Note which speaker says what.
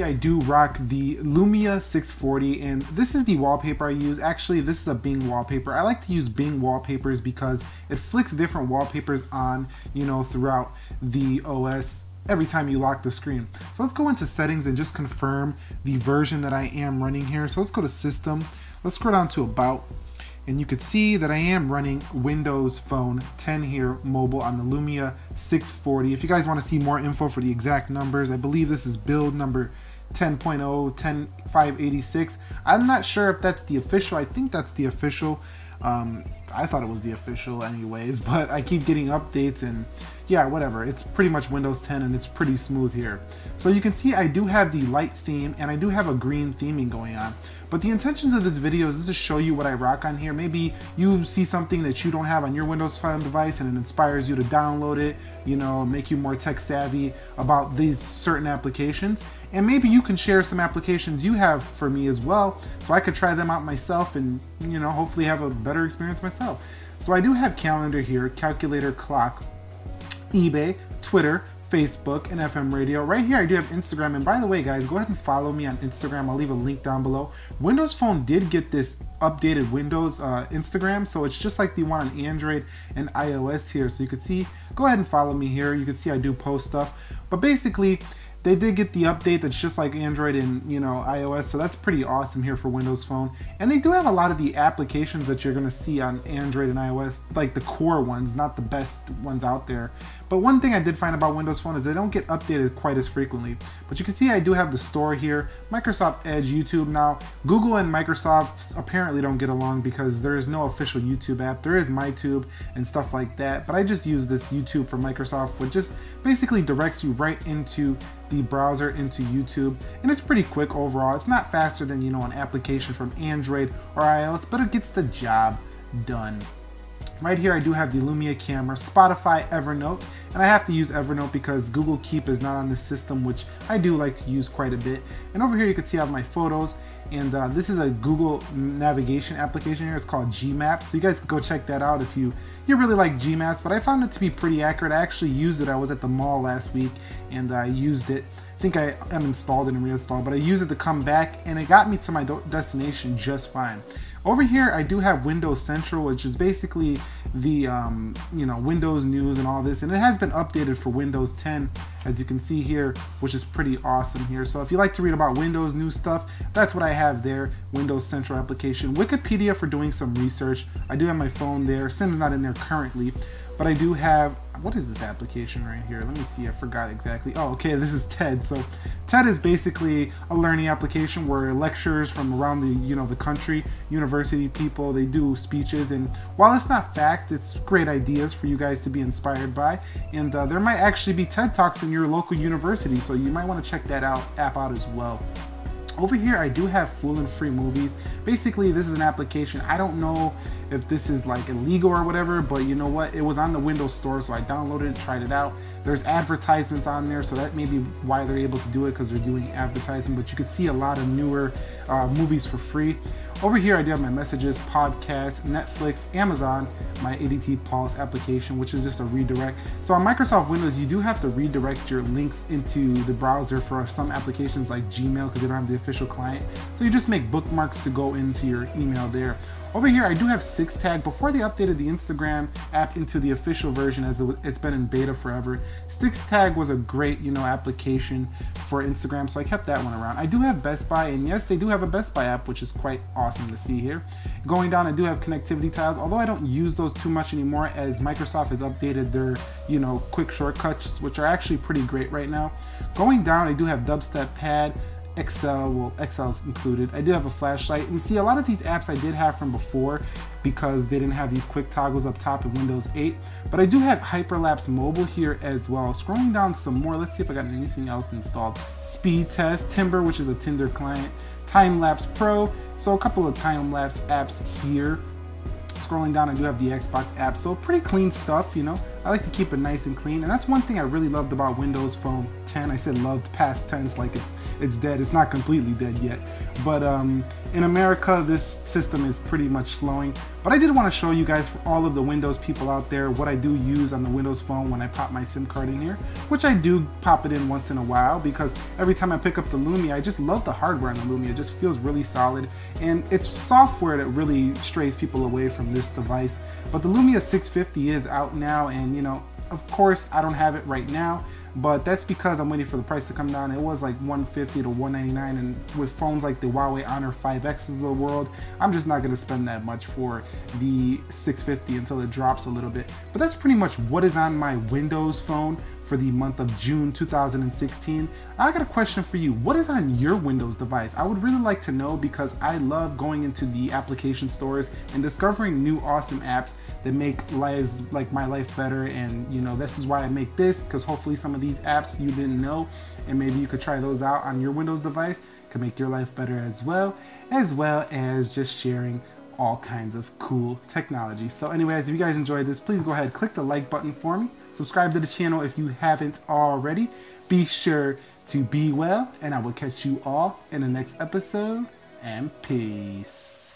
Speaker 1: I do rock the Lumia 640, and this is the wallpaper I use. Actually, this is a Bing wallpaper. I like to use Bing wallpapers because it flicks different wallpapers on, throughout the OS every time you lock the screen. So let's go into settings and just confirm the version that I am running here. So let's go to System. Let's scroll down to About. And you could see that I am running Windows Phone 10 here, mobile, on the Lumia 640. If you guys want to see more info for the exact numbers, I believe this is build number 10.0, 10.586. I'm not sure if that's the official. I think that's the official. I thought it was the official anyways, but I keep getting updates and yeah, whatever. It's pretty much Windows 10 and it's pretty smooth here. So you can see I do have the light theme and I do have a green theming going on. But the intentions of this video is to show you what I rock on here. Maybe you see something that you don't have on your Windows Phone device and it inspires you to download it, make you more tech savvy about these certain applications. And maybe you can share some applications you have for me as well, so I could try them out myself and, hopefully have a better experience myself. So I do have calendar here, calculator, clock, eBay, Twitter, Facebook, and FM radio. Right here I do have Instagram, and by the way guys, go ahead and follow me on Instagram. I'll leave a link down below. Windows Phone did get this updated Windows Instagram, so it's just like the one on Android and iOS here. So you can see, go ahead and follow me here. You can see I do post stuff, but basically they did get the update that's just like Android and iOS, so that's pretty awesome here for Windows Phone. And they do have a lot of the applications that you're going to see on Android and iOS, like the core ones, not the best ones out there. But one thing I did find about Windows Phone is they don't get updated quite as frequently. But you can see I do have the store here, Microsoft Edge, YouTube. Now, Google and Microsoft apparently don't get along because there is no official YouTube app. There is MyTube and stuff like that, but I just use this YouTube for Microsoft, which just basically directs you right into the browser into YouTube, and it's pretty quick overall. It's not faster than an application from Android or iOS, but it gets the job done. Right here I do have the Lumia camera, Spotify, Evernote, and I have to use Evernote because Google Keep is not on this system, which I do like to use quite a bit. And over here you can see I have my photos, and this is a Google navigation application here. It's called Gmaps, so you guys can go check that out if you really like Gmaps, but I found it to be pretty accurate. I actually used it. I was at the mall last week and I used it. I think I uninstalled it and reinstalled, but I used it to come back and it got me to my destination just fine. Over here I do have Windows Central, which is basically the Windows news and all this, and it has been updated for Windows 10, as you can see here, which is pretty awesome here. So if you like to read about Windows new stuff, that's what I have there. Windows Central application, Wikipedia for doing some research. I do have my phone there. Sim's not in there currently, but I do have, what is this application right here? Let me see, I forgot exactly. Oh, okay, this is TED. So TED is basically a learning application where lecturers from around the country, university people, they do speeches, and while it's not fact, it's great ideas for you guys to be inspired by. And there might actually be TED Talks in your local university, so you might want to check that app out as well. Over here I do have Full and Free Movies. Basically this is an application. I don't know if this is like illegal or whatever, but you know what, it was on the Windows Store, so I downloaded it, tried it out. There's advertisements on there, so that may be why they're able to do it, because they're doing advertising, but you can see a lot of newer movies for free. Over here I do have my messages, podcasts, Netflix, Amazon, my ADT Pulse application, which is just a redirect. So on Microsoft Windows, you do have to redirect your links into the browser for some applications like Gmail, because they don't have the official client. So you just make bookmarks to go into your email there. Over here I do have SixTag. Before they updated the Instagram app into the official version, as it's been in beta forever, SixTag was a great application for Instagram, so I kept that one around. I do have Best Buy, and yes, they do have a Best Buy app, which is quite awesome to see here. Going down, I do have connectivity tiles, although I don't use those too much anymore, as Microsoft has updated their quick shortcuts, which are actually pretty great right now. Going down, I do have Dubstep Pad, Excel, well, Excel is included. I do have a flashlight, and see, a lot of these apps I did have from before because they didn't have these quick toggles up top in Windows 8, but I do have Hyperlapse Mobile here as well. Scrolling down some more, let's see if I got anything else installed. Speed Test, Timber, which is a Tinder client, Time Lapse Pro, so a couple of time lapse apps here. Scrolling down, I do have the Xbox app, so pretty clean stuff, I like to keep it nice and clean, and that's one thing I really loved about Windows Phone 10. can. I said loved past tense like it's dead. It's not completely dead yet. But in America, this system is pretty much slowing. But I did want to show you guys, for all of the Windows people out there, what I do use on the Windows Phone when I pop my SIM card in here, which I do pop it in once in a while, because every time I pick up the Lumia, I just love the hardware on the Lumia. It just feels really solid, and it's software that really strays people away from this device. But the Lumia 650 is out now, and you know, of course I don't have it right now, but that's because I'm waiting for the price to come down. It was like $150 to $199, and with phones like the Huawei Honor 5Xs of the world, I'm just not going to spend that much for the 650 until it drops a little bit. But that's pretty much what is on my Windows Phone for the month of June 2016. I got a question for you. What is on your Windows device? I would really like to know, because I love going into the application stores and discovering new awesome apps that make lives like my life better. And you know, this is why I make this, because hopefully some of these apps you didn't know, and maybe you could try those out on your Windows device, could make your life better as well as just sharing all kinds of cool technology. So anyways, if you guys enjoyed this, please go ahead, click the like button for me. Subscribe to the channel if you haven't already. Be sure to be well, and I will catch you all in the next episode, and peace.